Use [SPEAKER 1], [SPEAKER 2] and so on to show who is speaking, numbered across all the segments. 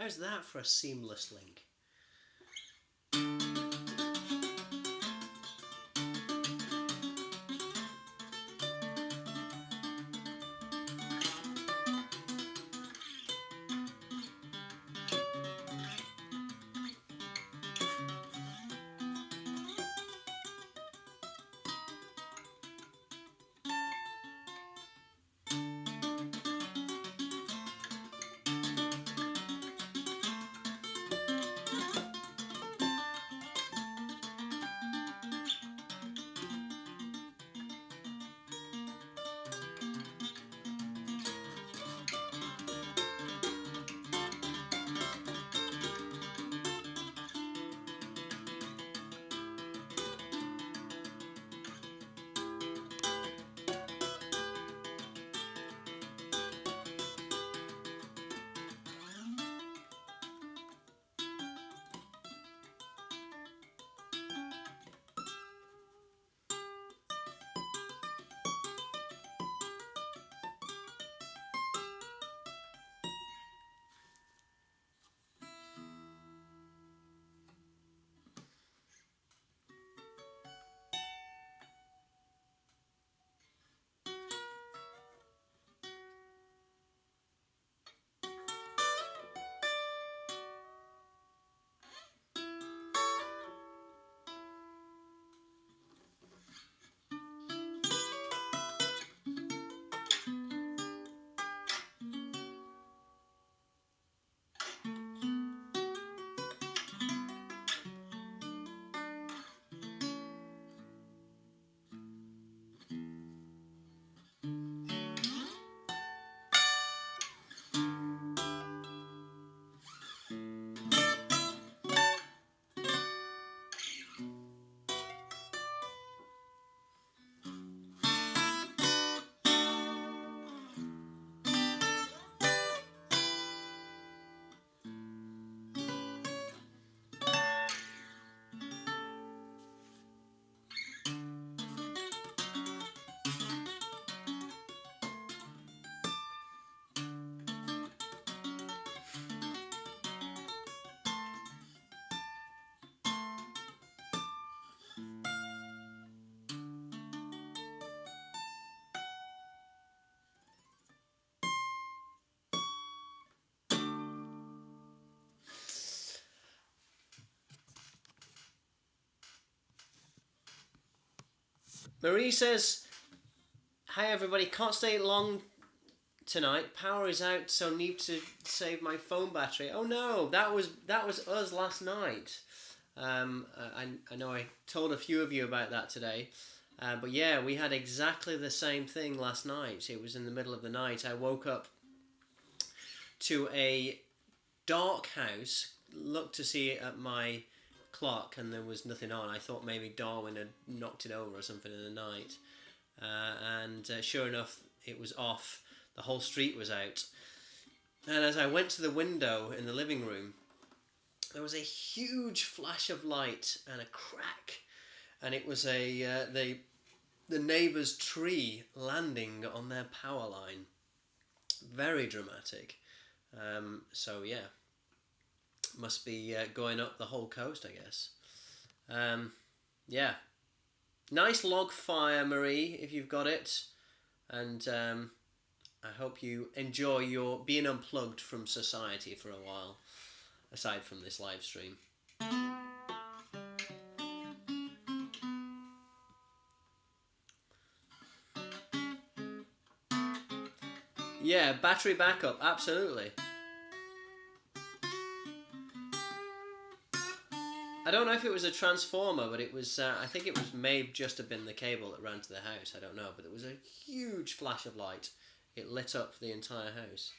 [SPEAKER 1] How's that for a seamless link? Marie says, "Hi everybody, can't stay long tonight. Power is out, so need to save my phone battery." Oh no, that was us last night. I know I told a few of you about that today, but yeah, we had exactly the same thing last night. It was in the middle of the night. I woke up to a dark house, looked to see at my clock, and there was nothing on. I thought maybe Darwin had knocked it over or something in the night, and sure enough, it was off. The whole street was out. And as I went to the window in the living room, there was a huge flash of light and a crack, and it was the neighbour's tree landing on their power line. Very dramatic. So yeah, must be going up the whole coast, I guess. Yeah, nice log fire, Marie, if you've got it, and I hope you enjoy your being unplugged from society for a while, aside from this live stream. Yeah, battery backup, absolutely. I don't know if it was a transformer, but it was. I think it was may just have been the cable that ran to the house. I don't know, but it was a huge flash of light. It lit up the entire house.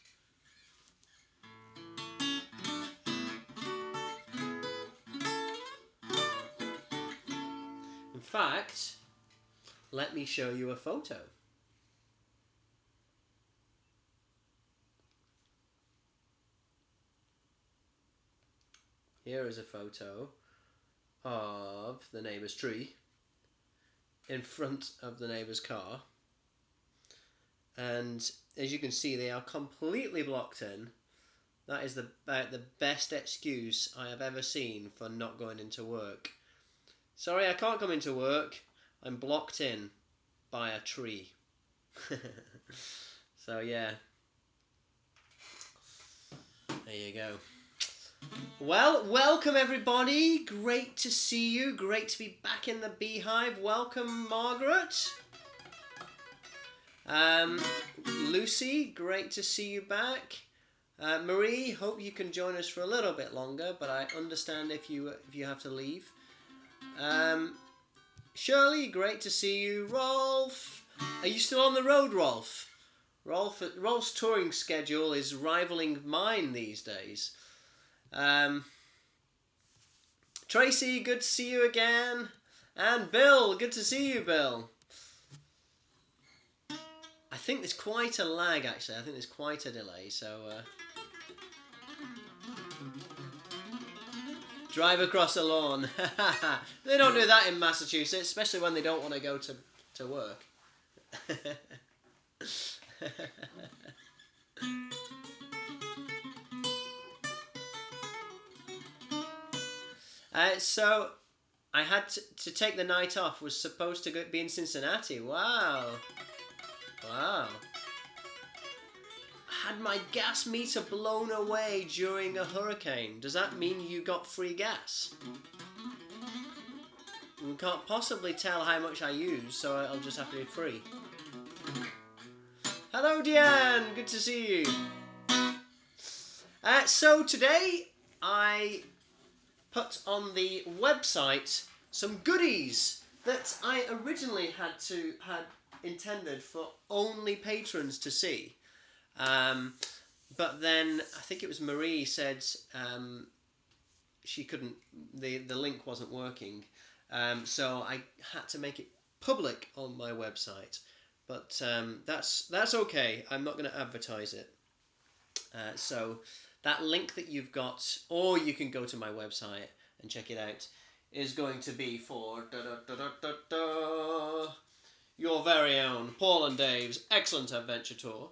[SPEAKER 1] In fact, let me show you a photo. Here is a photo of the neighbour's tree in front of the neighbour's car, and as you can see, they are completely blocked in. That is about the best excuse I have ever seen for not going into work. Sorry, I can't come into work. I'm blocked in by a tree. So yeah. There you go. Well, welcome everybody. Great to see you. Great to be back in the beehive. Welcome, Margaret. Lucy, great to see you back. Marie, hope you can join us for a little bit longer, but I understand if you have to leave. Shirley, great to see you. Rolf, are you still on the road, Rolf? Rolf's touring schedule is rivaling mine these days. Tracy, good to see you again. And Bill, good to see you, Bill. I think there's quite a lag, actually. I think there's quite a delay, so... Drive across the lawn. They don't do that in Massachusetts, especially when they don't want to go to work. So, I had to take the night off. Was supposed to be in Cincinnati. Wow. Wow. Had my gas meter blown away during a hurricane. Does that mean you got free gas? We can't possibly tell how much I use, so I'll just have to be free. Hello, Deanne. Good to see you. So today I put on the website some goodies that I originally had intended for only patrons to see. But then I think it was Marie said she couldn't, the link wasn't working. So I had to make it public on my website. But that's okay. I'm not going to advertise it. So that link that you've got, or you can go to my website and check it out, is going to be for your very own Paul and Dave's Excellent Adventure Tour,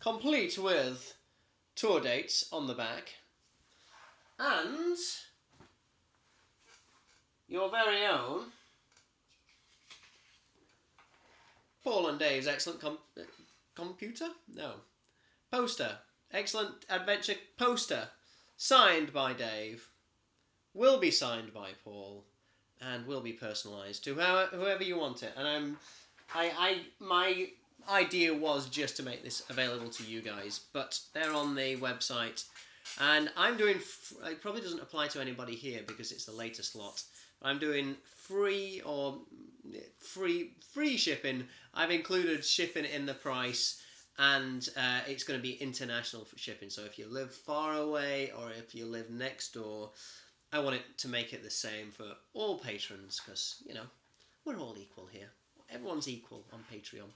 [SPEAKER 1] complete with tour dates on the back, and your very own Paul and Dave's Excellent Poster. Excellent Adventure Poster, signed by Dave, will be signed by Paul, and will be personalised to whoever you want it. And my idea was just to make this available to you guys, but they're on the website, and I'm doing. It probably doesn't apply to anybody here because it's the latest lot. I'm doing free shipping. I've included shipping in the price. And it's going to be international for shipping. So if you live far away or if you live next door, I want it to make it the same for all patrons because, we're all equal here. Everyone's equal on Patreon.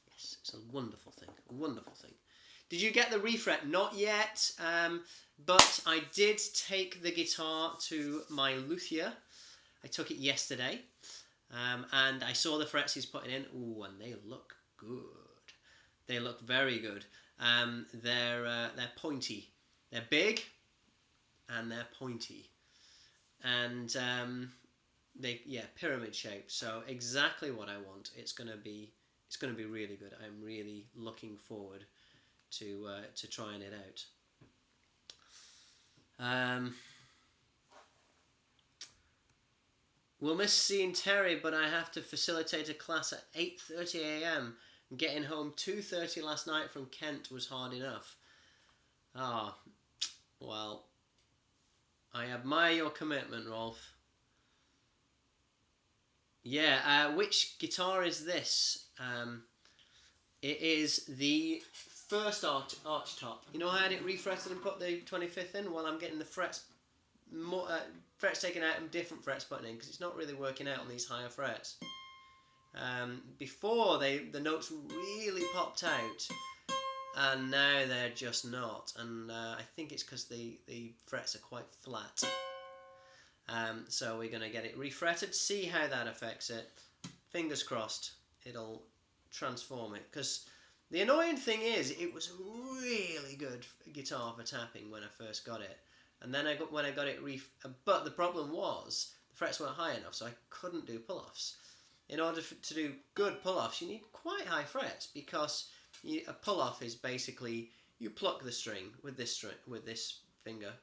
[SPEAKER 1] Yes, it's a wonderful thing. A wonderful thing. Did you get the refret? Not yet. But I did take the guitar to my luthier. I took it yesterday. And I saw the frets he's putting in. Ooh, and they look good. They look very good. They're pointy. They're big, and they're pointy, and pyramid shaped. So exactly what I want. It's gonna be really good. I'm really looking forward to trying it out. We'll miss seeing Terry, but I have to facilitate a class at 8:30 a.m. Getting home 2:30 last night from Kent was hard enough. Well, I admire your commitment, Rolf. Yeah, which guitar is this? It is the first arch top. You know how I had it refretted and put the 25th in? Well, I'm getting the frets taken out and different frets put in because it's not really working out on these higher frets. Before the notes really popped out, and now they're just not, and I think it's because the frets are quite flat. So we're going to get it refretted, see how that affects it. Fingers crossed it'll transform it, because The annoying thing is, it was a really good guitar for tapping when I first got it, and then when I got it but the problem was the frets weren't high enough, so I couldn't do pull-offs. In order to do good pull-offs, you need quite high frets, because a pull-off is basically you pluck the string with this finger,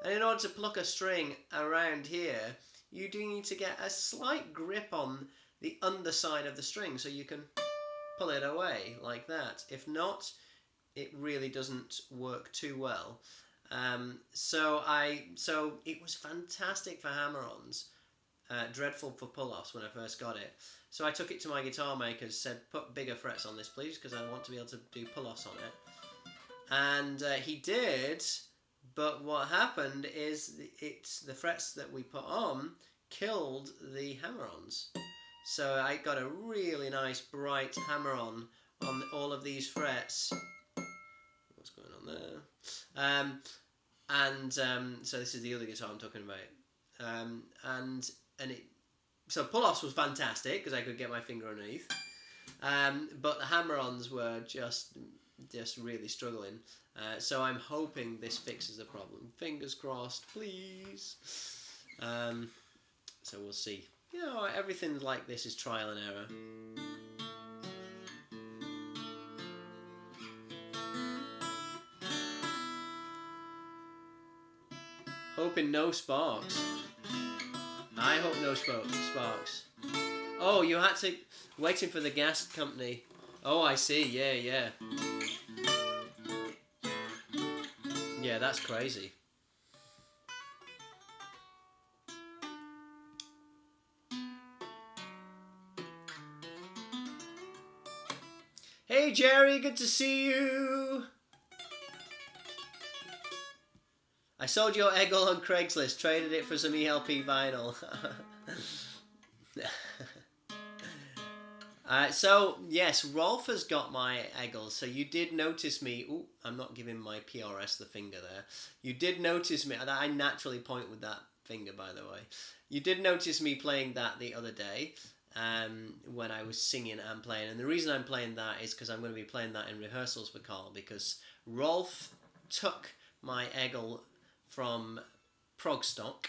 [SPEAKER 1] and in order to pluck a string around here, you do need to get a slight grip on the underside of the string so you can pull it away like that. If not, it really doesn't work too well. So it was fantastic for hammer-ons, dreadful for pull-offs when I first got it. So I took it to my guitar maker, said, put bigger frets on this please, because I want to be able to do pull-offs on it. And he did, but what happened is the frets that we put on killed the hammer-ons. So I got a really nice bright hammer-on all of these frets. What's going on there? So this is the other guitar I'm talking about. So pull-offs was fantastic because I could get my finger underneath. But the hammer-ons were just really struggling. So I'm hoping this fixes the problem. Fingers crossed, please. So we'll see. You know, everything like this is trial and error. Hoping no sparks. I hope no sparks. Oh, you had to... Waiting for the gas company. Oh, I see. Yeah. Yeah, that's crazy. Hey Jerry, good to see you. I sold your Eggle on Craigslist, traded it for some ELP vinyl. So yes, Rolf has got my Eggle. So you did notice me. Ooh, I'm not giving my PRS the finger there. You did notice me. I naturally point with that finger, by the way. You did notice me playing that the other day. When I was singing and playing, and the reason I'm playing that is because I'm going to be playing that in rehearsals for Carl, because Rolf took my Eggle from Progstock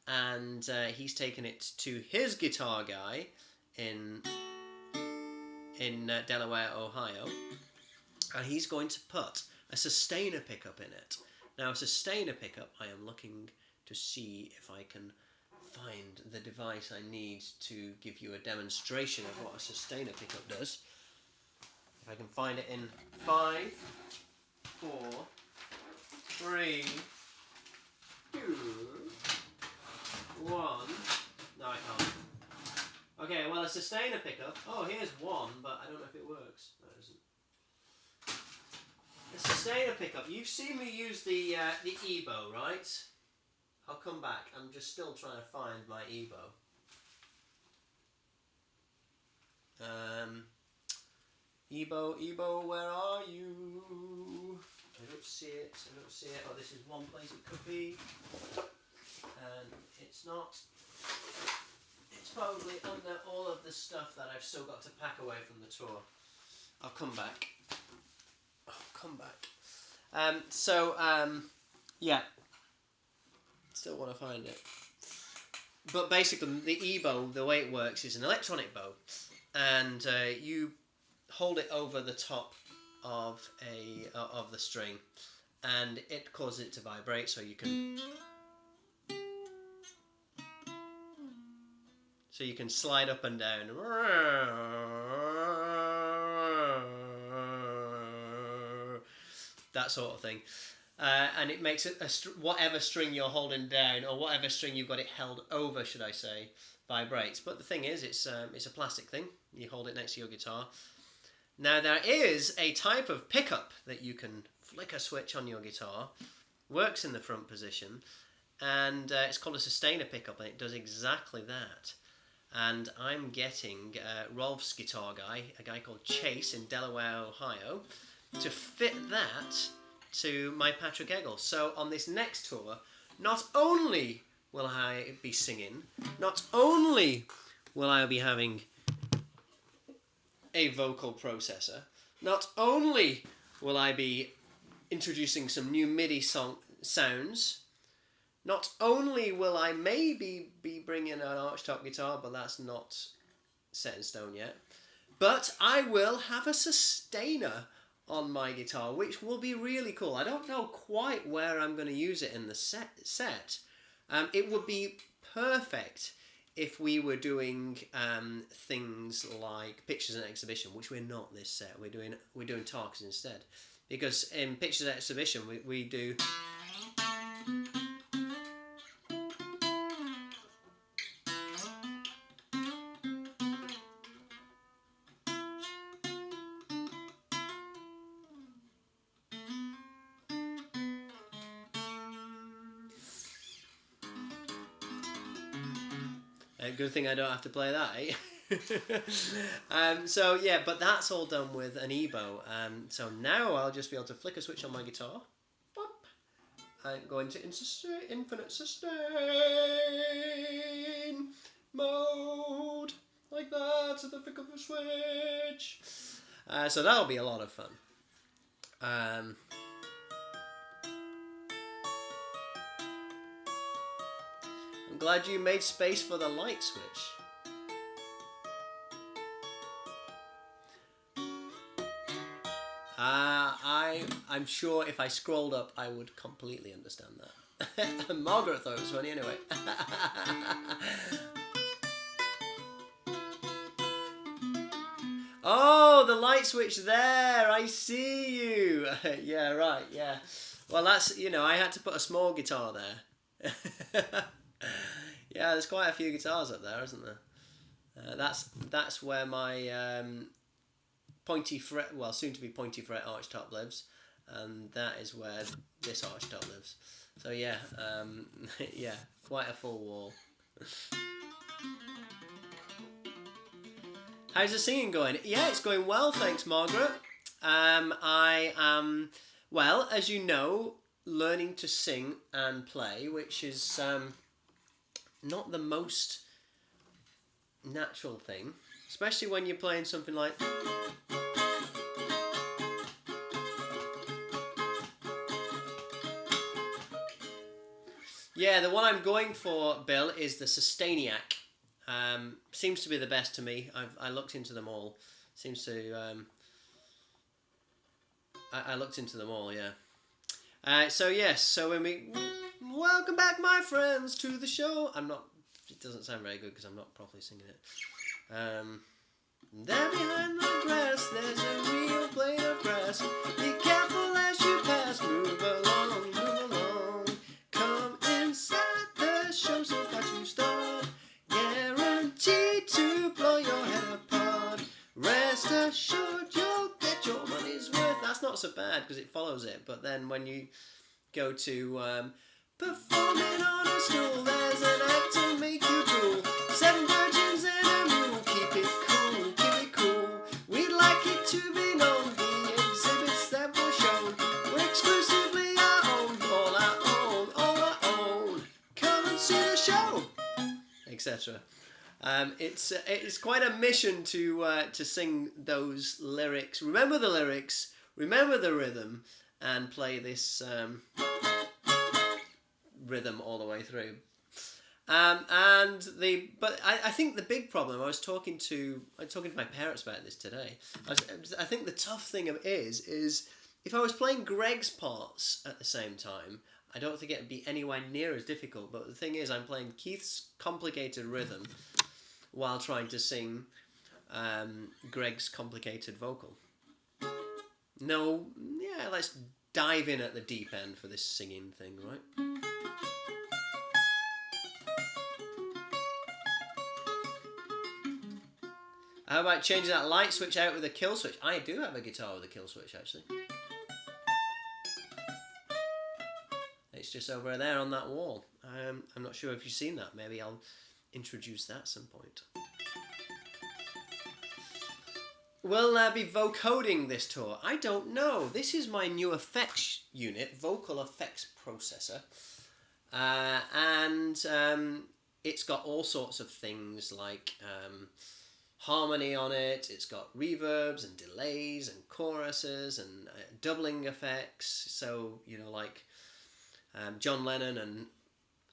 [SPEAKER 1] and he's taken it to his guitar guy in Delaware, Ohio, and he's going to put a sustainer pickup in it. Now, a sustainer pickup, I am looking to see if I can find the device I need to give you a demonstration of what a sustainer pickup does. If I can find it in 5, 4, 3, 2, 1. No, I can't. Okay, well, a sustainer pickup. Oh, here's one, but I don't know if it works. No, it doesn't. A sustainer pickup. You've seen me use the EBow, right? I'll come back. I'm just still trying to find my EBow. EBow, where are you? I don't see it. Oh, this is one place it could be. And it's not. It's probably under all of the stuff that I've still got to pack away from the tour. I'll come back. Yeah. Still want to find it. But basically, the EBow, the way it works is an electronic bow, and you hold it over the top of the string, and it causes it to vibrate, so you can slide up and down, that sort of thing. And it makes it whatever string you're holding down, or whatever string you've got it held over, should I say, vibrates. But the thing is, it's a plastic thing. You hold it next to your guitar. Now, there is a type of pickup that you can flick a switch on your guitar. Works in the front position. And it's called a sustainer pickup, and it does exactly that. And I'm getting Rolf's guitar guy, a guy called Chase in Delaware, Ohio, to fit that to my Patrick Eggle. So on this next tour, not only will I be singing, not only will I be having a vocal processor, Not only will I be introducing some new MIDI sounds, not only will I maybe be bringing an archtop guitar, but that's not set in stone yet, but I will have a sustainer on my guitar, which will be really cool. I don't know quite where I'm going to use it in the set. It would be perfect if we were doing things like pictures and exhibition, which we're not this set. We're doing talks instead, because in pictures and exhibition we do. Good thing I don't have to play that, eh? So yeah, but that's all done with an EBow. So now I'll just be able to flick a switch on my guitar, pop, and go into infinite sustain mode, like that, at the flick of a switch. So that'll be a lot of fun. I'm glad you made space for the light switch. I'm sure if I scrolled up, I would completely understand that. Margaret thought it was funny anyway. Oh, the light switch there. I see you. Yeah, right. Yeah. Well, that's, I had to put a small guitar there. Yeah, there's quite a few guitars up there, isn't there? That's where my pointy fret, well, soon to be pointy fret archtop lives, and that is where this archtop lives. So yeah, yeah, quite a full wall. How's the singing going? Yeah, it's going well, thanks, Margaret. I am, well, as you know, learning to sing and play, which is not the most natural thing, especially when you're playing something like. Yeah, the one I'm going for, Bill, is the Sustainiac. Seems to be the best to me. I looked into them all. Seems to. I looked into them all, yeah. So yes, so when we welcome back, my friends, to the show. It doesn't sound very good because I'm not properly singing it. There behind the grass, there's a real blade of grass. Be careful as you pass. Move along, move along. Come inside the show's about to start. Guaranteed to blow your head apart. Rest assured you'll get your money's worth. That's not so bad because it follows it. But then when you go to performing on a stool, there's an act to make you drool. 7 virgins and a mule. Keep it cool, keep it cool. We'd like it to be known. The exhibits that were shown were exclusively our own. All our own, all our own. Come and see the show, etc. It's quite a mission to sing those lyrics. Remember the lyrics, remember the rhythm, and play this rhythm all the way through. But I think the big problem, I was talking to my parents about this today. I think the tough thing is if I was playing Greg's parts at the same time, I don't think it'd be anywhere near as difficult. But the thing is, I'm playing Keith's complicated rhythm while trying to sing Greg's complicated vocal. No, yeah, let's dive in at the deep end for this singing thing, right? How about changing that light switch out with a kill switch? I do have a guitar with a kill switch, actually. It's just over there on that wall. I'm not sure if you've seen that. Maybe I'll introduce that at some point. Will be vocoding this tour? I don't know. This is my new effects unit, Vocal Effects Processor. And it's got all sorts of things like harmony on it. It's got reverbs and delays and choruses and doubling effects. So, like John Lennon and,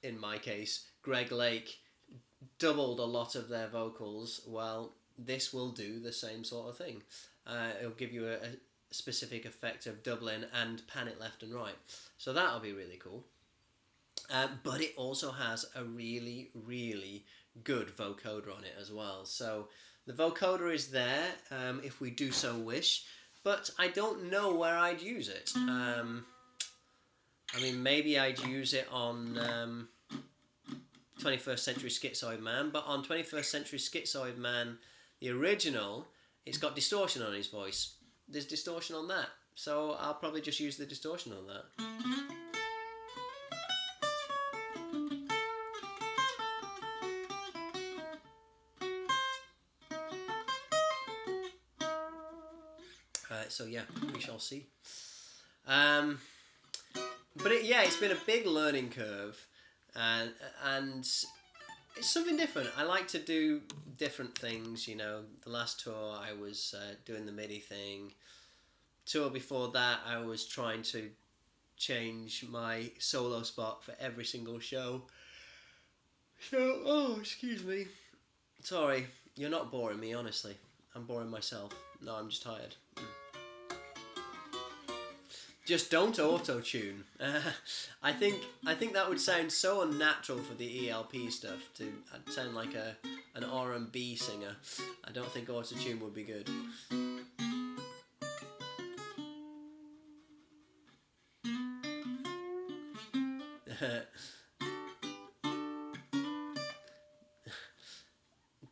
[SPEAKER 1] in my case, Greg Lake doubled a lot of their vocals. Well, this will do the same sort of thing. It'll give you a specific effect of doubling and pan it left and right. So that'll be really cool. But it also has a really, really good vocoder on it as well. So the vocoder is there if we do so wish, but I don't know where I'd use it. Maybe I'd use it on 21st Century Schizoid Man, but on 21st Century Schizoid Man, the original, it's got distortion on his voice. There's distortion on that, so I'll probably just use the distortion on that. So yeah, we shall see. But it's been a big learning curve, and it's something different. I like to do different things. The last tour I was doing the MIDI thing. Tour before that I was trying to change my solo spot for every single show. So, excuse me. Sorry, you're not boring me, honestly. I'm boring myself. No, I'm just tired. Just don't auto-tune. I think that would sound so unnatural for the ELP stuff. I'd sound like an R&B singer. I don't think auto-tune would be good.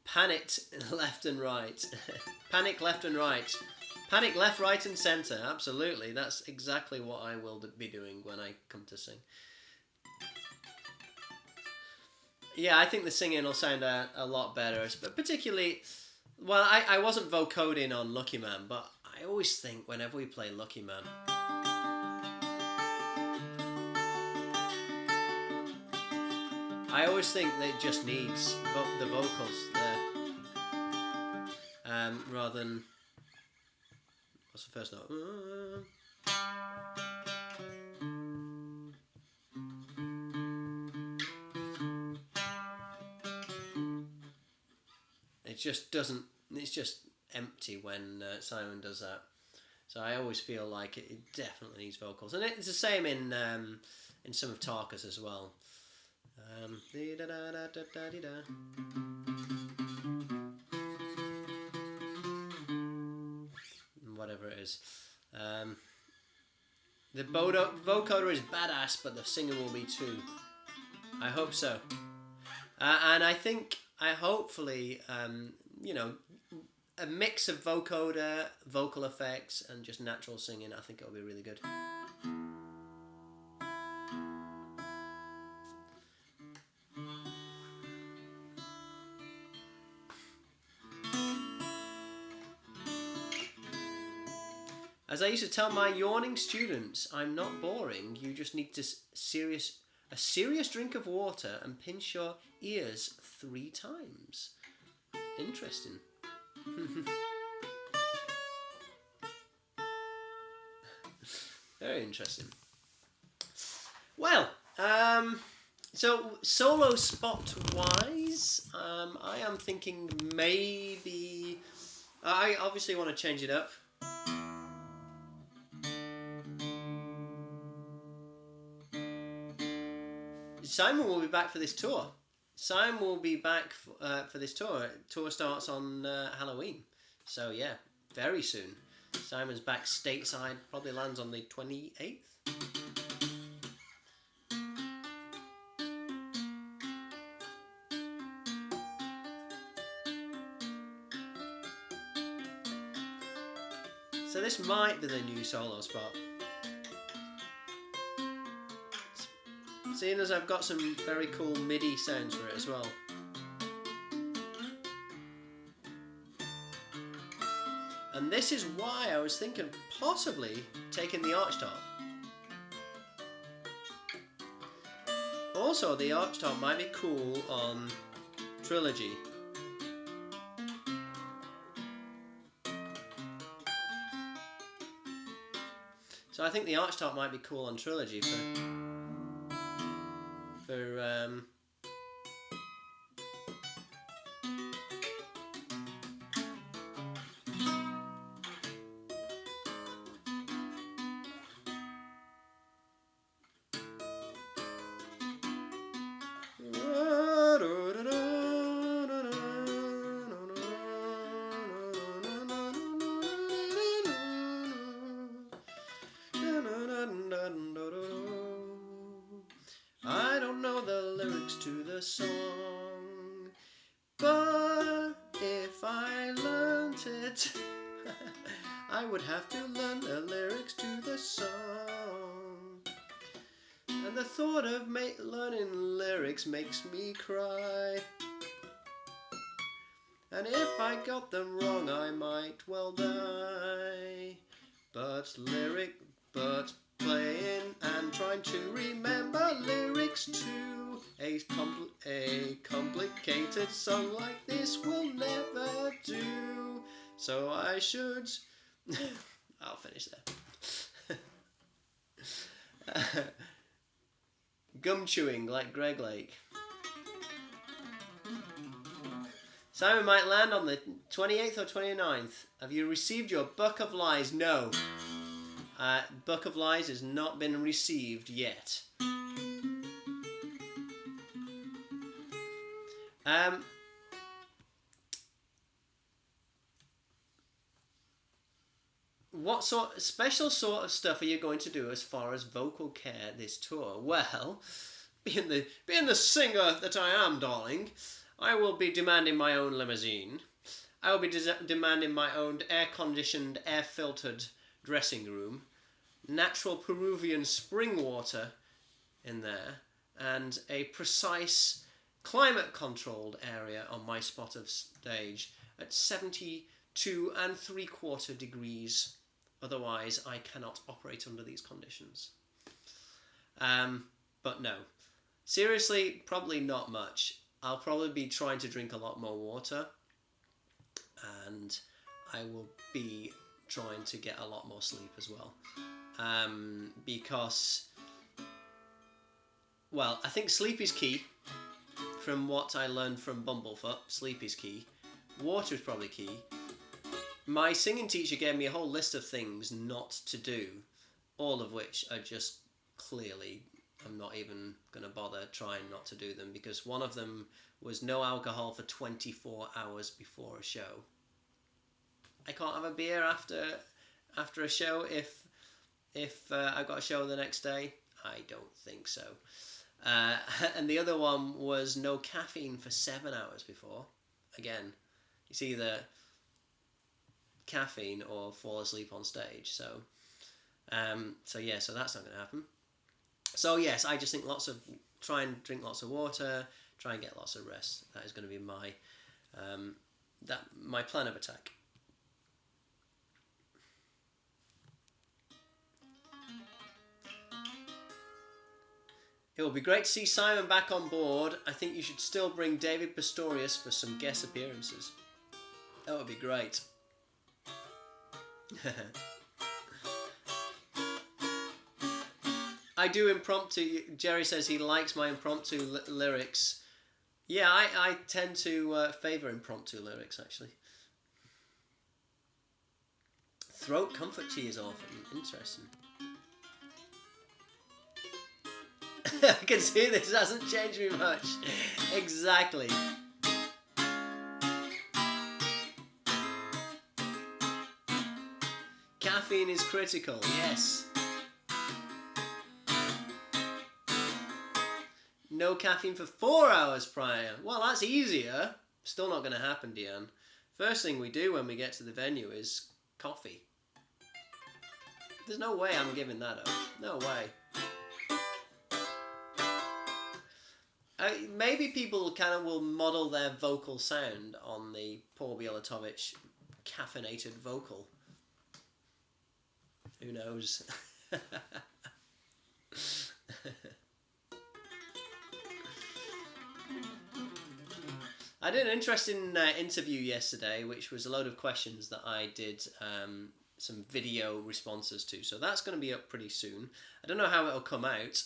[SPEAKER 1] Panicked left and right. Panic left and right. Panic left, right and centre. Absolutely. That's exactly what I will be doing when I come to sing. Yeah, I think the singing will sound a lot better. But particularly, well, I wasn't vocoding on Lucky Man, but I always think whenever we play Lucky Man, I always think that it just needs the vocals there. Rather than... What's the first note? It just doesn't... It's just empty when Simon does that. So I always feel like it definitely needs vocals. And it's the same in some of Tarkus as well. Whatever it is. The vocoder is badass, but the singer will be too. I hope so. And I think, hopefully, a mix of vocoder, vocal effects, and just natural singing, I think it'll be really good. As I used to tell my yawning students, I'm not boring. You just need a serious drink of water and pinch your ears 3 times. Interesting. Very interesting. Well, so solo spot wise, I am thinking maybe I obviously want to change it up. Simon will be back for this tour. Simon will be back for this tour. Tour starts on Halloween. So yeah, very soon. Simon's back stateside, probably lands on the 28th. So this might be the new solo spot. Seeing as I've got some very cool MIDI sounds for it as well. And this is why I was thinking of possibly taking the archtop. Also, the archtop might be cool on Trilogy. So I think the Archtop might be cool on Trilogy for I don't know the lyrics to the song, but if I learnt it, I would have to learn the lyrics to the song. And the thought of learning lyrics makes me cry. And if I got them wrong, I might well die. But playing and trying to remember lyrics to a complicated song like this will never do. So I should... I'll finish there. Gum chewing like Greg Lake. Simon might land on the 28th or 29th. Have you received your Book of Lies? No. Book of Lies has not been received yet. What special sort of stuff are you going to do as far as vocal care this tour? Well, being the singer that I am, darling, I will be demanding my own limousine. I will be demanding my own air-conditioned, air-filtered dressing room, natural Peruvian spring water in there, and a precise climate-controlled area on my spot of stage at 72 3/4 degrees. Otherwise, I cannot operate under these conditions. But no. Seriously, probably not much. I'll probably be trying to drink a lot more water, and I will be trying to get a lot more sleep as well. Because, well, I think sleep is key. From what I learned from Bumblefoot, sleep is key. Water is probably key. My singing teacher gave me a whole list of things not to do, all of which are just clearly, I'm not even going to bother trying not to do them, because one of them was no alcohol for 24 hours before a show. I can't have a beer after a show if I got a show the next day. I don't think so. And the other one was no caffeine for 7 hours before. Again, it's either caffeine or fall asleep on stage. So that's not going to happen. So yes, I just think try and drink lots of water, try and get lots of rest. That is going to be my plan of attack. It will be great to see Simon back on board. I think you should still bring David Pastorius for some guest appearances. That would be great. I do impromptu. Jerry says he likes my impromptu lyrics. Yeah, I tend to favour impromptu lyrics, actually. Throat comfort tea is often interesting. I can see this hasn't changed me much. Exactly. Caffeine is critical, yes. No caffeine for 4 hours prior. Well, that's easier. Still not going to happen, Deanne. First thing we do when we get to the venue is coffee. There's no way I'm giving that up. No way. Maybe people kind of will model their vocal sound on the Paul Bielatovich caffeinated vocal. Who knows? I did an interesting interview yesterday, which was a load of questions that I did some video responses to. So that's going to be up pretty soon. I don't know how it'll come out.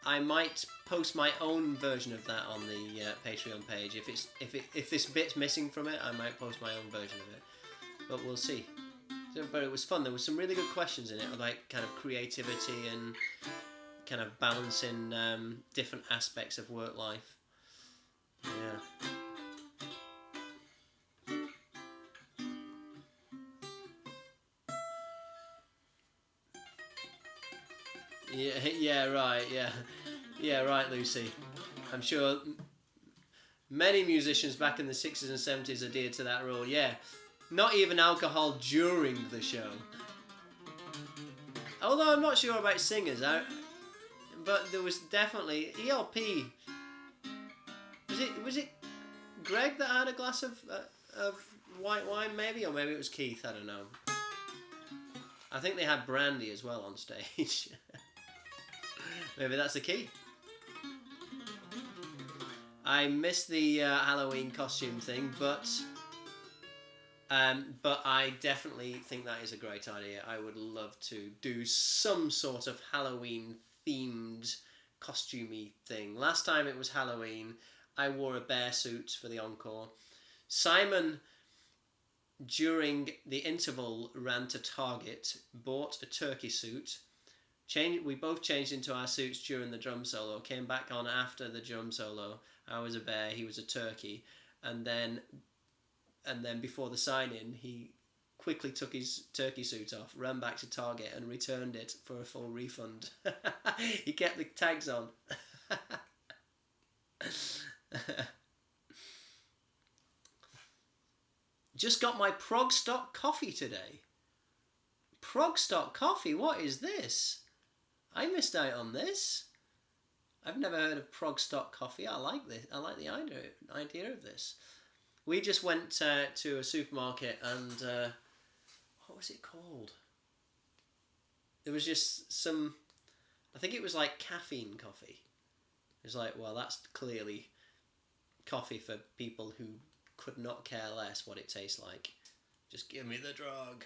[SPEAKER 1] I might post my own version of that on the Patreon page. If this bit's missing from it, I might post my own version of it. But we'll see. But it was fun. There was some really good questions in it, like kind of creativity and kind of balancing different aspects of work life. Yeah. Yeah, right, yeah, right, Lucy. I'm sure many musicians back in the 60s and 70s adhered to that rule. Yeah, not even alcohol during the show. Although I'm not sure about singers, but there was definitely ELP. Was it Greg that had a glass of white wine, maybe, or maybe it was Keith. I don't know. I think they had brandy as well on stage. Maybe that's the key. I missed the Halloween costume thing, but I definitely think that is a great idea. I would love to do some sort of Halloween themed costumey thing. Last time it was Halloween, I wore a bear suit for the encore. Simon, during the interval, ran to Target, bought a turkey suit. We both changed into our suits during the drum solo, came back on after the drum solo. I was a bear, he was a turkey, and then before the sign-in, he quickly took his turkey suit off, ran back to Target and returned it for a full refund. He kept the tags on. Just got my Progstock coffee today. Progstock coffee? What is this? I missed out on this. I've never heard of Progstock coffee. I like this. I like the idea of this. We just went to a supermarket and what was it called? There was just some. I think it was like caffeine coffee. It was like, well, that's clearly coffee for people who could not care less what it tastes like. Just give me the drug.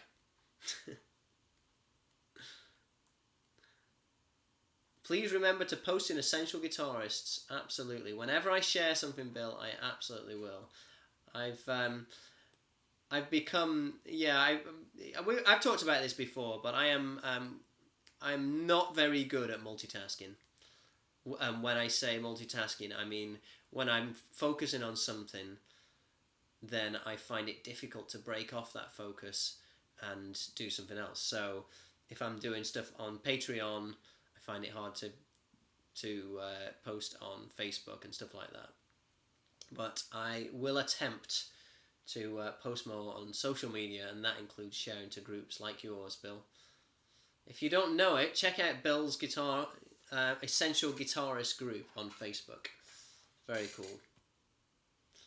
[SPEAKER 1] Please remember to post in Essential Guitarists. Absolutely. Whenever I share something, Bill, I absolutely will. I've become, I've talked about this before, but I'm not very good at multitasking. When I say multitasking, I mean when I'm focusing on something, then I find it difficult to break off that focus and do something else. So if I'm doing stuff on Patreon, I find it hard to post on Facebook and stuff like that. But I will attempt to post more on social media, and that includes sharing to groups like yours, Bill. If you don't know it, check out Bill's Essential Guitarist group on Facebook. Very cool.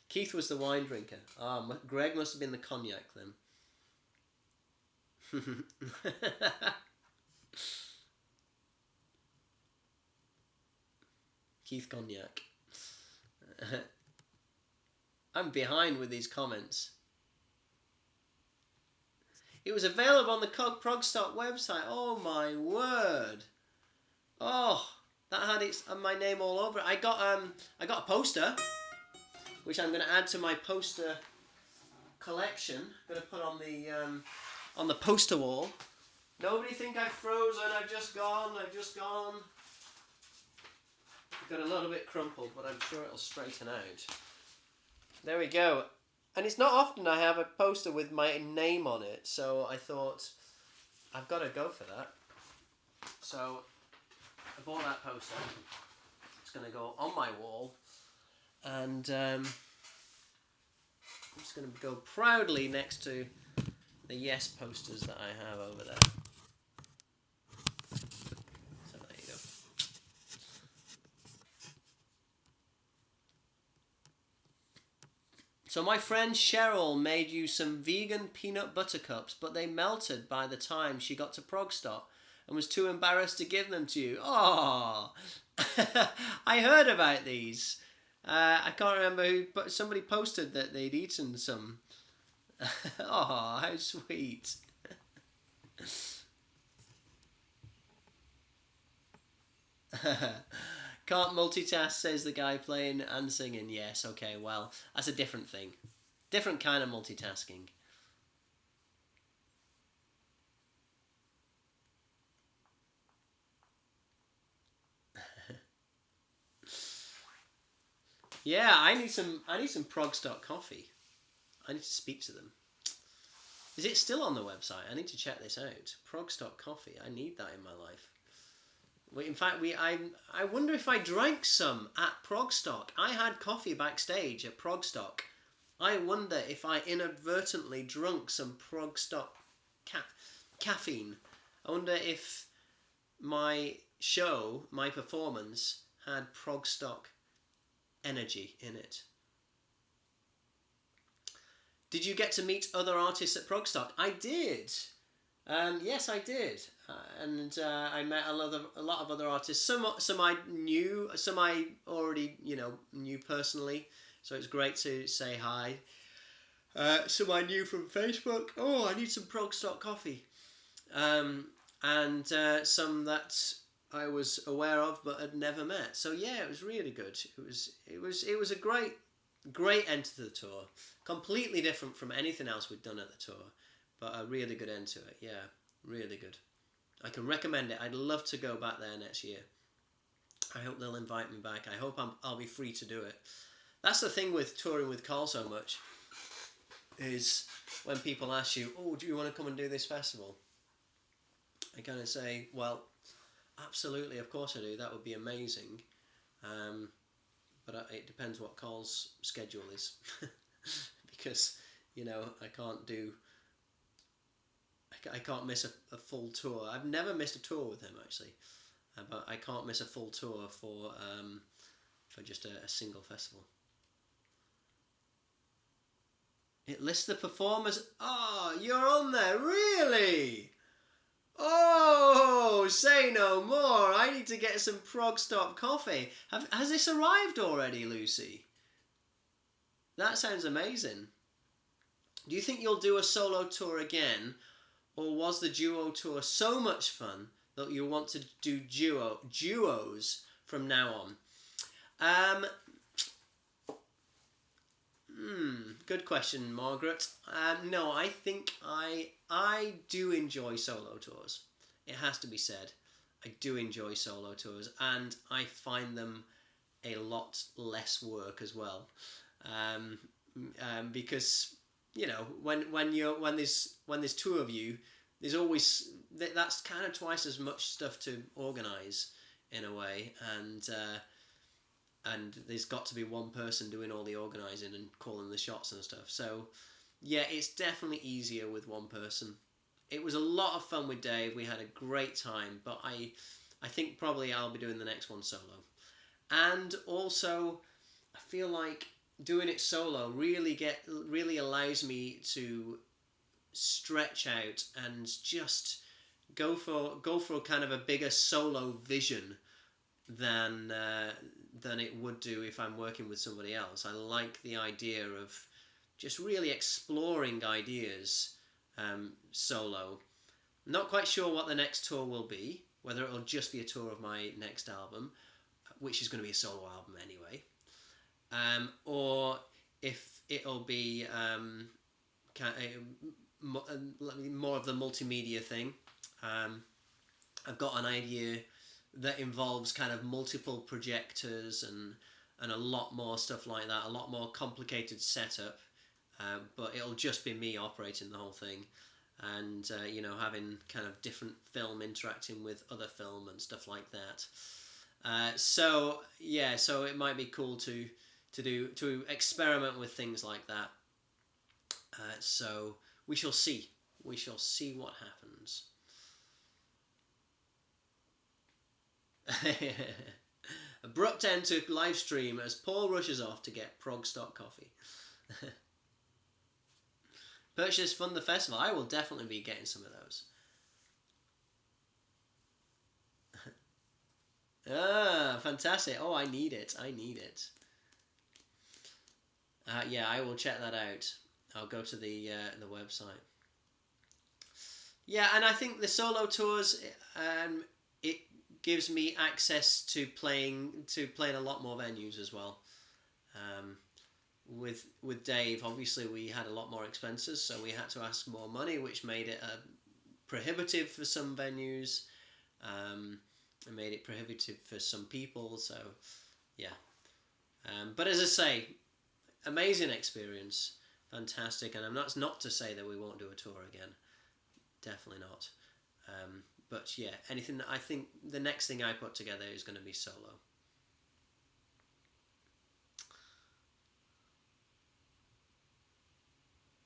[SPEAKER 1] Keith was the wine drinker. Greg must have been the cognac then. Keith Cognac. I'm behind with these comments. It was available on the Progstock website. Oh my word! Oh, that had my name all over it. I got a poster, which I'm going to add to my poster collection. Going to put on the poster wall. Nobody think I've frozen. I've just gone. Got a little bit crumpled, but I'm sure it'll straighten out. There we go. And it's not often I have a poster with my name on it, so I thought I've got to go for that. So I bought that poster. It's going to go on my wall, and I'm just going to go proudly next to the Yes posters that I have over there. So there you go. So my friend Cheryl made you some vegan peanut butter cups, but they melted by the time she got to Progstock and was too embarrassed to give them to you. Oh, I heard about these. I can't remember who, but somebody posted that they'd eaten some. Oh, how sweet. Can't multitask, says the guy playing and singing. Yes, okay, well, that's a different thing. Different kind of multitasking. Yeah, I need some Progstock coffee. I need to speak to them. Is it still on the website? I need to check this out. Progstock coffee. I need that in my life. In fact, I wonder if I drank some at Progstock. I had coffee backstage at Progstock. I wonder if I inadvertently drunk some Progstock caffeine. I wonder if my show, my performance, had Progstock energy in it. Did you get to meet other artists at Progstock? I did. Yes, I did, and I met a lot of other artists. Some I knew, some I already knew personally. So it's great to say hi. Some I knew from Facebook. Oh, I need some Progstock coffee. And some that I was aware of but had never met. So yeah, it was really good. It was a great end to the tour. Completely different from anything else we'd done at the tour, but a really good end to it. Yeah, really good. I can recommend it. I'd love to go back there next year. I hope they'll invite me back. I hope I'll be free to do it. That's the thing with touring with Carl so much, is when people ask you, oh, do you want to come and do this festival? I kind of say, well, absolutely, of course I do. That would be amazing. But it depends what Carl's schedule is. Because, I can't miss a full tour. I've never missed a tour with him, actually. But I can't miss a full tour for just a single festival. It lists the performers. Oh, you're on there, really? Oh, say no more. I need to get some Progstock coffee. Has this arrived already, Lucy? That sounds amazing. Do you think you'll do a solo tour again, or was the duo tour so much fun that you want to do duos from now on? Good question, Margaret. No, I think I do enjoy solo tours. It has to be said. I do enjoy solo tours, and I find them a lot less work as well. Because when there's two of you, there's always that's kind of twice as much stuff to organise in a way, and there's got to be one person doing all the organising and calling the shots and stuff. So yeah, it's definitely easier with one person. It was a lot of fun with Dave. We had a great time, but I think probably I'll be doing the next one solo. And also, I feel like doing it solo really allows me to stretch out and just go for kind of a bigger solo vision than it would do if I'm working with somebody else. I like the idea of just really exploring ideas solo. Not quite sure what the next tour will be, whether it'll just be a tour of my next album, which is going to be a solo album anyway, or if it'll be more of the multimedia thing. I've got an idea that involves kind of multiple projectors and a lot more stuff like that, a lot more complicated setup, but it'll just be me operating the whole thing, and having kind of different film interacting with other film and stuff like that. So it might be cool to experiment with things like that. So we shall see. We shall see what happens. Abrupt end to live stream as Paul rushes off to get Progstock coffee. Purchase fund the festival. I will definitely be getting some of those. Fantastic. Oh, I need it. Yeah, I will check that out. I'll go to the website. Yeah, and I think the solo tours, it gives me access to playing a lot more venues as well. Um, with Dave, obviously we had a lot more expenses, so we had to ask more money, which made it prohibitive for some venues. It made it prohibitive for some people. So yeah, but as I say, amazing experience, fantastic, and I'm not to say that we won't do a tour again. Definitely not. But yeah, anything that I think the next thing I put together is going to be solo.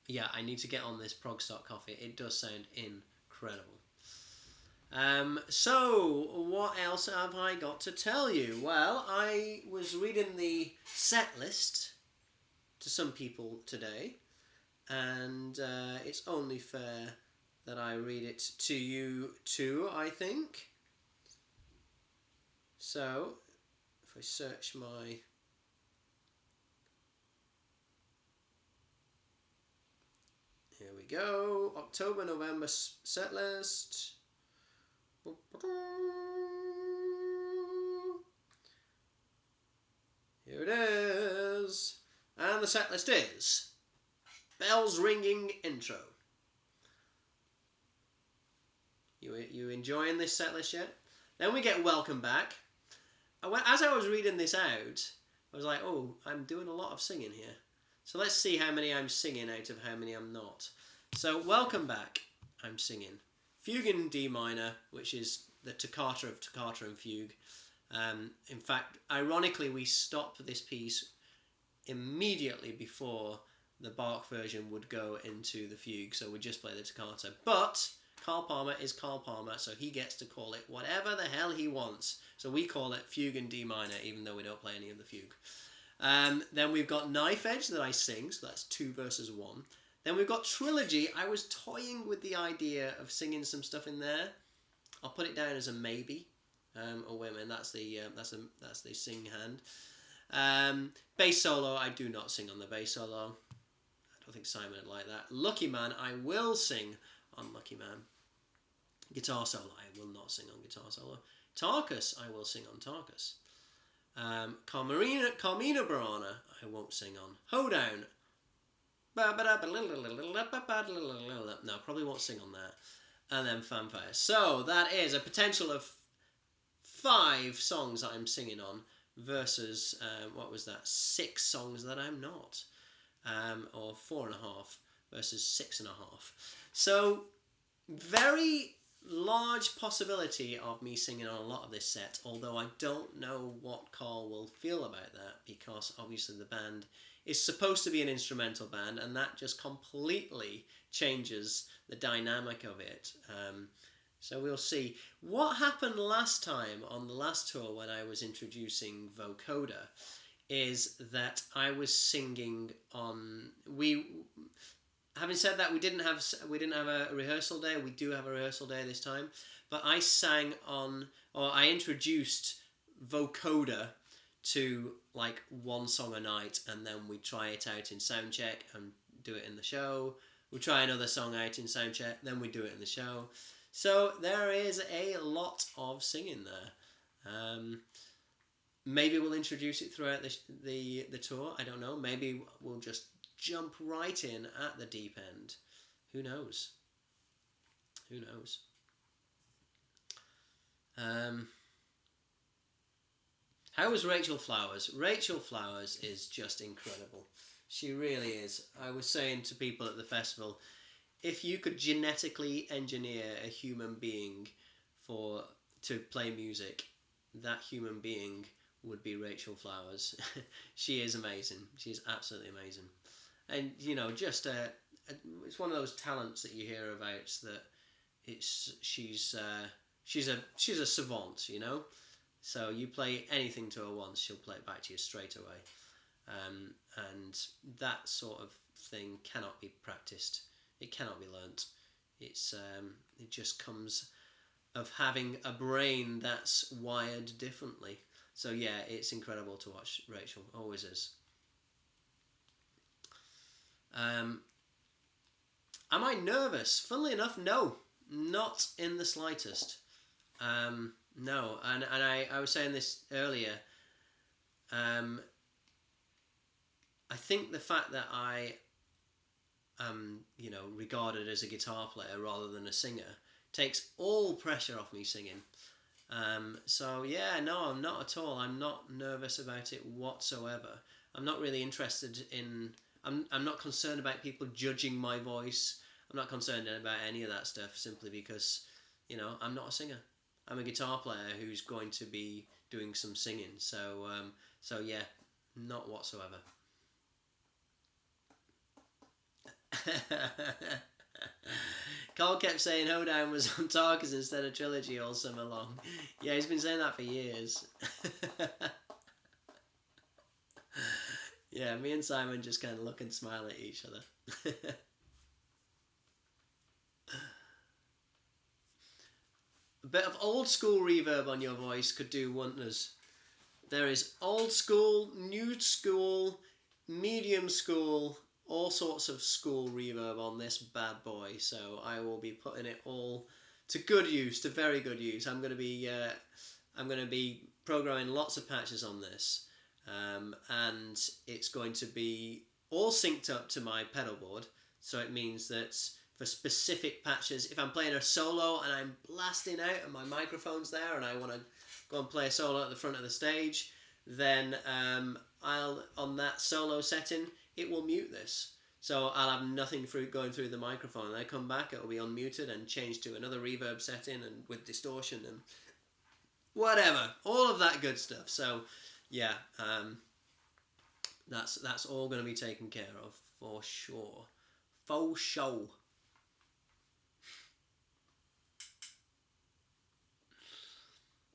[SPEAKER 1] Yeah, I need to get on this Progstock coffee. It does sound incredible. So, what else have I got to tell you? Well, I was reading the set list to some people today, and it's only fair that I read it to you too, I think. So, if I search my... Here we go. October, November set list. Here it is. And the set list is Bells Ringing Intro. You enjoying this set list yet? Then we get Welcome Back. As I was reading this out, I was like, oh, I'm doing a lot of singing here. So let's see how many I'm singing out of how many I'm not. So Welcome Back, I'm singing. Fugue in D minor, which is the toccata of toccata and fugue. In fact, ironically, we stopped this piece immediately before the Bach version would go into the fugue, so we just play the toccata. But Carl Palmer is Carl Palmer, so he gets to call it whatever the hell he wants. So we call it Fugue in D minor, even though we don't play any of the fugue. Then we've got Knife Edge that I sing, so that's 2 verses 1. Then we've got Trilogy. I was toying with the idea of singing some stuff in there. I'll put it down as a maybe. Or wait a minute, that's the sing hand. Bass solo, I do not sing on the bass solo. I don't think Simon would like that. Lucky Man, I will sing on Lucky Man. Guitar solo, I will not sing on guitar solo. Tarkus, I will sing on Tarkus. Carmina Burana, I won't sing on. Hoedown. No, probably won't sing on that. And then Fanfare. So that is a potential of 5 songs that I'm singing on versus, 6 songs that I'm not. Or 4.5 versus 6.5. So, very large possibility of me singing on a lot of this set, although I don't know what Carl will feel about that, because obviously the band is supposed to be an instrumental band, and that just completely changes the dynamic of it. So we'll see. What happened last time on the last tour when I was introducing Vocoder is that I was singing on... Having said that, we didn't have a rehearsal day. We do have a rehearsal day this time, but I I introduced Vocoder to like 1 song a night, and then we try it out in soundcheck and do it in the show. We try another song out in soundcheck, then we do it in the show. So there is a lot of singing there. Maybe we'll introduce it throughout the tour. I don't know. Maybe we'll just jump right in at the deep end. Who knows? Who knows? How was Rachel Flowers? Rachel Flowers is just incredible. She really is. I was saying to people at the festival, if you could genetically engineer a human being to play music, that human being would be Rachel Flowers. She is amazing. She's absolutely amazing. And, just it's one of those talents that you hear about that she's a savant, So you play anything to her once, she'll play it back to you straight away. And that sort of thing cannot be practiced. It cannot be learnt. It just comes of having a brain that's wired differently. So yeah, it's incredible to watch Rachel. Always is. Am I nervous? Funnily enough, no, not in the slightest. No, and I was saying this earlier. Um, I think the fact that I am, regarded as a guitar player rather than a singer takes all pressure off me singing. So yeah, no, I'm not at all. I'm not nervous about it whatsoever. I'm not really interested in. I'm not concerned about people judging my voice. I'm not concerned about any of that stuff simply because, I'm not a singer. I'm a guitar player who's going to be doing some singing. So yeah, not whatsoever. Carl kept saying Hoedown was on Tarkus instead of Trilogy all summer long. Yeah, he's been saying that for years. Yeah, me and Simon just kind of look and smile at each other. A bit of old school reverb on your voice could do wonders. There is old school, new school, medium school, all sorts of school reverb on this bad boy. So I will be putting it all to good use, to very good use. I'm going to be programming lots of patches on this, and it's going to be all synced up to my pedal board. So it means that for specific patches, if I'm playing a solo and I'm blasting out and my microphone's there and I want to go and play a solo at the front of the stage, then I'll, on that solo setting, it will mute this. So I'll have nothing going through the microphone. And I come back, it'll be unmuted and changed to another reverb setting and with distortion and whatever, all of that good stuff. So yeah, that's all going to be taken care of for sure. For sure.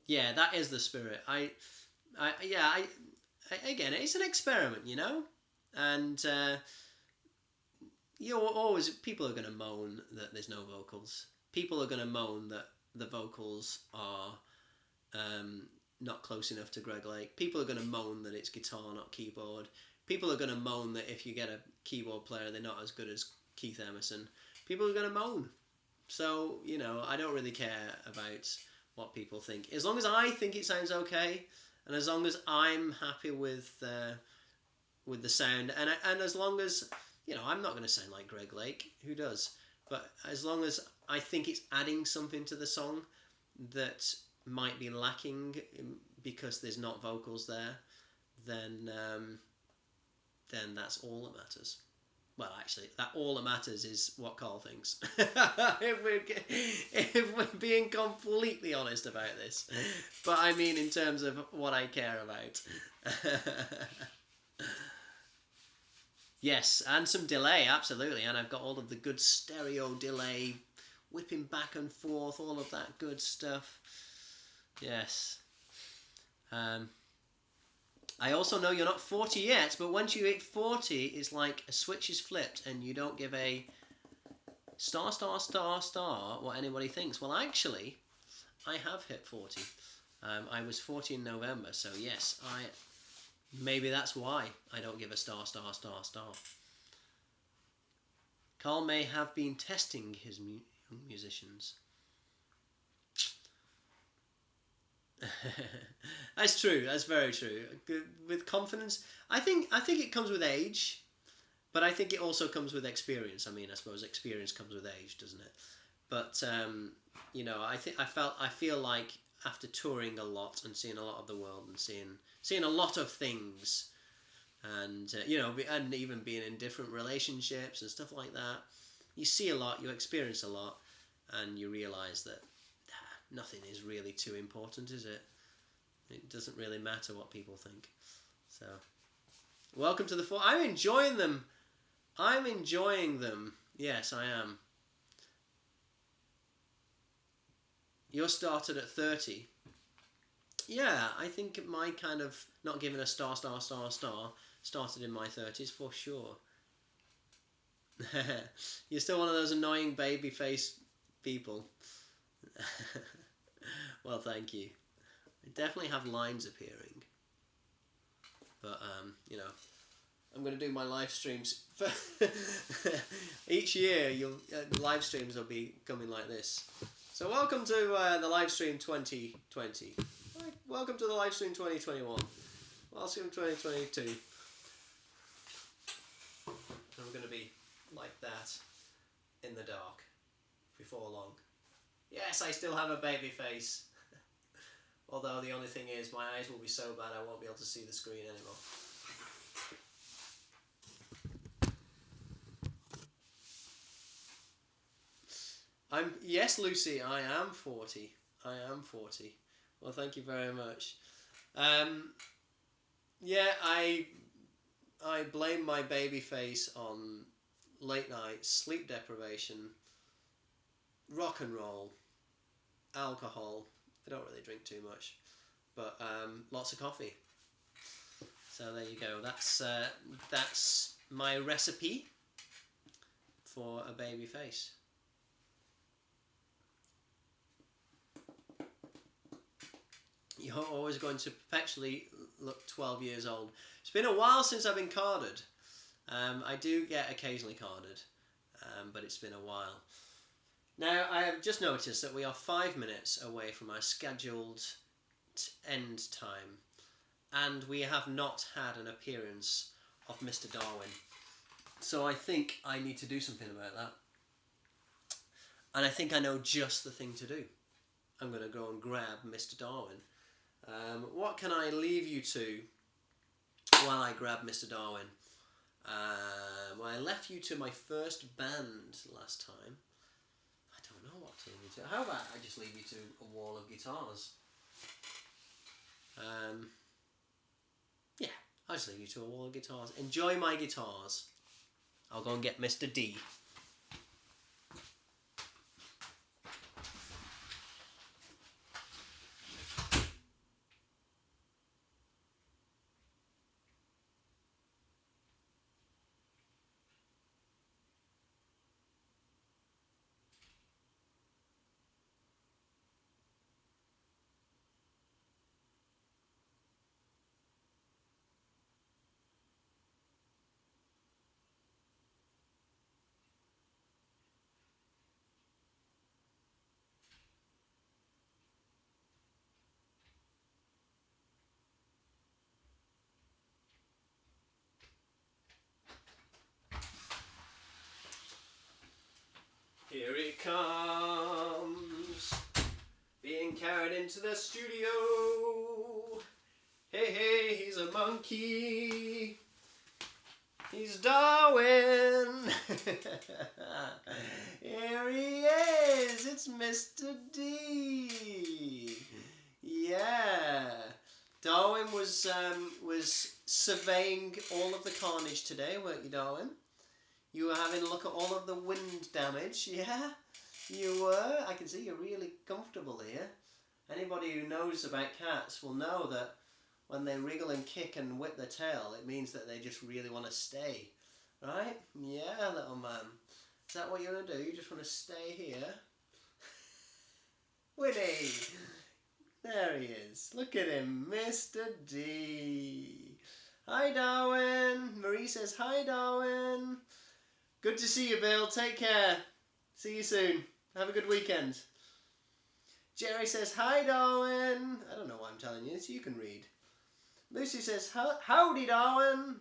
[SPEAKER 1] Yeah, that is the spirit. Again, it's an experiment, and people are going to moan that there's no vocals. People are going to moan that the vocals are not close enough to Greg Lake. People are going to moan that it's guitar, not keyboard. People are going to moan that if you get a keyboard player, they're not as good as Keith Emerson. People are going to moan. So, I don't really care about what people think. As long as I think it sounds okay, and as long as I'm happy with the sound, and as long as, I'm not going to sound like Greg Lake. Who does? But as long as I think it's adding something to the song that might be lacking because there's not vocals there, then that's all that matters. Well, actually, that all that matters is what Carl thinks. if we're being completely honest about this, but I mean in terms of what I care about. Yes, and some delay, absolutely, and I've got all of the good stereo delay, whipping back and forth, all of that good stuff. Yes. I also know you're not 40 yet, but once you hit 40, it's like a switch is flipped and you don't give a star what anybody thinks. Well, actually, I have hit 40. I was 40 in November, so yes, maybe that's why I don't give a star. Carl may have been testing his musicians. That's true. That's very true. With confidence, I think it comes with age, but I think it also comes with experience. I mean, I suppose experience comes with age, doesn't it? But I feel like after touring a lot and seeing a lot of the world and seeing a lot of things, and and even being in different relationships and stuff like that, you see a lot, you experience a lot, and you realise that nothing is really too important, is it? It doesn't really matter what people think. So, welcome to the four. I'm enjoying them. Yes, I am. You're started at 30. Yeah, I think my kind of not giving a star started in my 30s for sure. You're still one of those annoying baby face people. Well, thank you. I definitely have lines appearing. But, I'm going to do my live streams. Each year, the live streams will be coming like this. So welcome to the live stream 2020. Welcome to the live stream 2021. Welcome 2022. And we're going to be like that in the dark before long. Yes, I still have a baby face. Although the only thing is, my eyes will be so bad I won't be able to see the screen anymore. Yes, Lucy, I am 40. I am 40. Well, thank you very much. Yeah, I blame my baby face on late nights, sleep deprivation, rock and roll, alcohol. I don't really drink too much, but lots of coffee. So there you go. That's my recipe for a baby face. You're always going to perpetually look 12 years old. It's been a while since I've been carded. I do get occasionally carded, but it's been a while. Now, I have just noticed that we are 5 minutes away from our scheduled end time, and we have not had an appearance of Mr. Darwin. So I think I need to do something about that. And I think I know just the thing to do. I'm going to go and grab Mr. Darwin. What can I leave you to while I grab Mr. Darwin? Well, I left you to my first band last time. I don't know what to leave you to. How about I just leave you to a wall of guitars? Yeah, I'll just leave you to a wall of guitars. Enjoy my guitars. I'll go and get Mr. D. Here he comes, being carried into the studio. Hey, hey, he's a monkey. He's Darwin. Here he is. It's Mr. D. Yeah. Darwin was surveying all of the carnage today, weren't you, Darwin? You were having a look at all of the wind damage, yeah? You were. I can see you're really comfortable here. Anybody who knows about cats will know that when they wriggle and kick and whip their tail, it means that they just really want to stay. Right? Yeah, little man. Is that what you want to do? You just want to stay here? Winnie! There he is. Look at him, Mr. D. Hi, Darwin. Marie says, hi, Darwin. Good to see you, Bill. Take care. See you soon. Have a good weekend. Jerry says, hi, Darwin. I don't know why I'm telling you this. You can read. Lucy says, howdy, Darwin.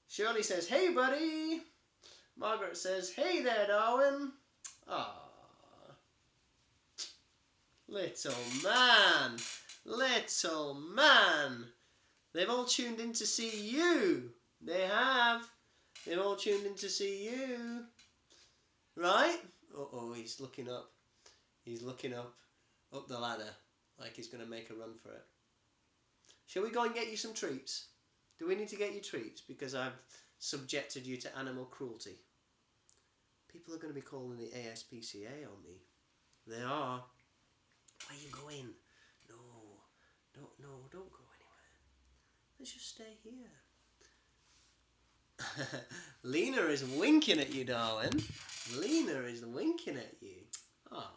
[SPEAKER 1] Shirley says, hey, buddy. Margaret says, hey there, Darwin. Ah, little man. Little man. They've all tuned in to see you. They have. They've all tuned in to see you. Right? Uh-oh, he's looking up. He's looking up the ladder like he's going to make a run for it. Shall we go and get you some treats? Do we need to get you treats? Because I've subjected you to animal cruelty. People are going to be calling the ASPCA on me. They are. Why are you going? No, don't go anywhere. Let's just stay here. Lena is winking at you, Darwin. Lena is winking at you. Ah.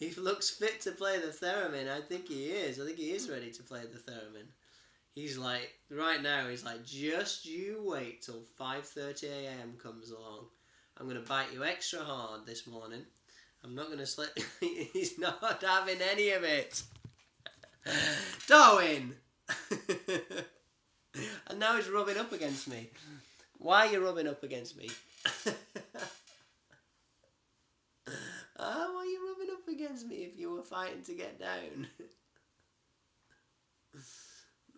[SPEAKER 1] He looks fit to play the theremin. I think he is. I think he is ready to play the theremin. He's like, right now, he's like, just you wait till 5:30 a.m. comes along. I'm going to bite you extra hard this morning. I'm not going to slip. He's not having any of it. Darwin! And now he's rubbing up against me. Why are you rubbing up against me? Why are you rubbing up against me if you were fighting to get down?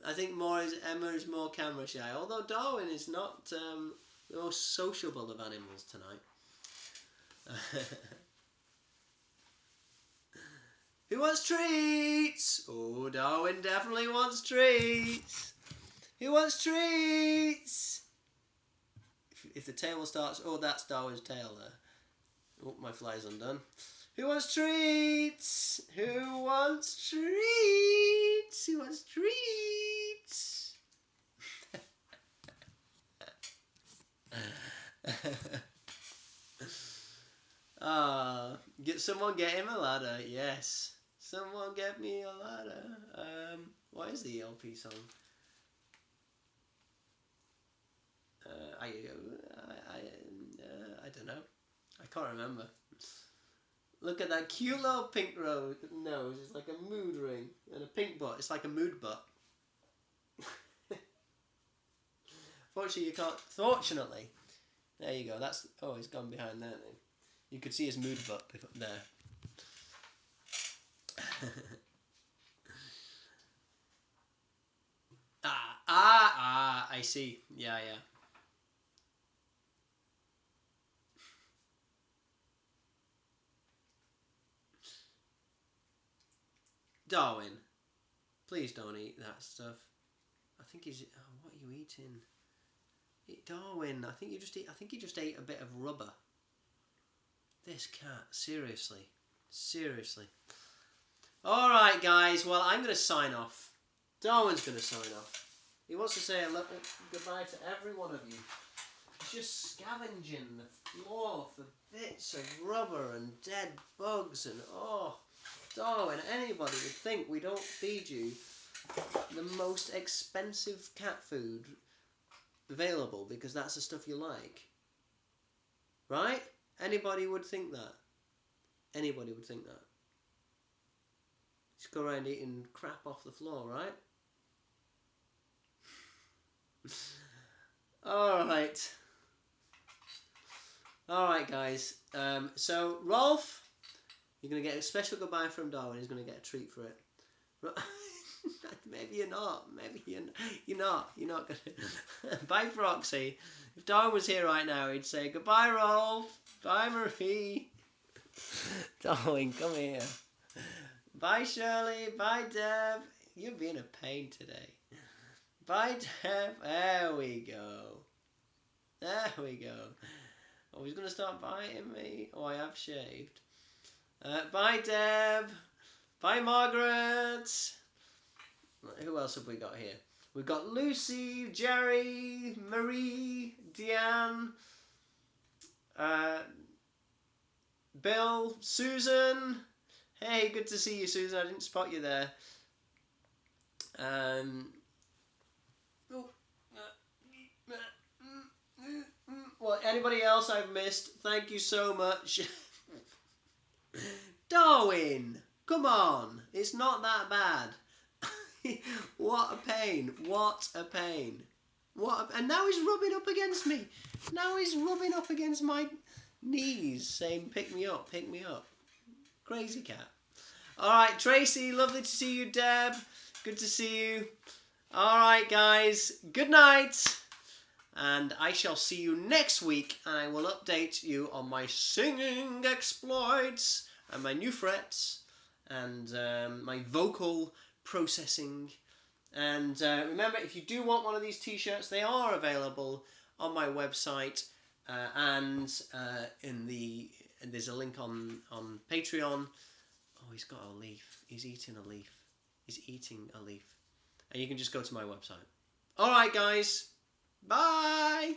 [SPEAKER 1] I think Emma is more camera shy, although Darwin is not the most sociable of animals tonight. Who wants treats? Oh, Darwin definitely wants treats. Who wants treats? If the tail starts... Oh, that's Darwin's tail there. Oh, my fly's undone. Who wants treats? Who wants treats? Who wants treats? Someone get him a ladder. Yes. Someone get me a ladder. What is the LP song? I don't know. I can't remember. Look at that cute little pink nose. It's like a mood ring. And a pink butt. It's like a mood butt. Fortunately, you can't... Fortunately. There you go. That's... Oh, he's gone behind there then. You could see his mood butt up there. I see. Yeah. Darwin, please don't eat that stuff. I think he's... Oh, what are you eating? Darwin, I think you just ate a bit of rubber. This cat, seriously. Alright guys, well I'm going to sign off. Darwin's going to sign off. He wants to say goodbye to every one of you. He's just scavenging the floor for bits of rubber and dead bugs and Darwin, anybody would think we don't feed you the most expensive cat food available because that's the stuff you like. Right? Anybody would think that. Anybody would think that. Just go around eating crap off the floor, right? Alright. Alright guys. So Rolf, you're going to get a special goodbye from Darwin. He's going to get a treat for it. Maybe you're not. Maybe you're not. You're not going to. Bye Proxy. If Darwin was here right now, he'd say goodbye Rolf. Bye Marie. Darwin, come here. Bye Shirley. Bye Deb. You're being a pain today. Bye Deb. There we go. Oh, he's going to start biting me. Oh, I have shaved. Bye Deb. Bye Margaret. Who else have we got here? We've got Lucy, Jerry, Marie, Deanne, Bill, Susan. Hey, good to see you, Susan. I didn't spot you there. Well, anybody else I've missed? Thank you so much. Darwin, come on. It's not that bad. What a pain. And now he's rubbing up against me. Now he's rubbing up against my knees saying, pick me up. Crazy cat. Alright, Tracy, lovely to see you. Deb, good to see you. Alright, guys, good night. And I shall see you next week, and I will update you on my singing exploits and my new frets and my vocal processing. And remember, if you do want one of these t-shirts, they are available on my website and there's a link on Patreon. Oh, he's got a leaf. He's eating a leaf. And you can just go to my website. Alright guys, bye!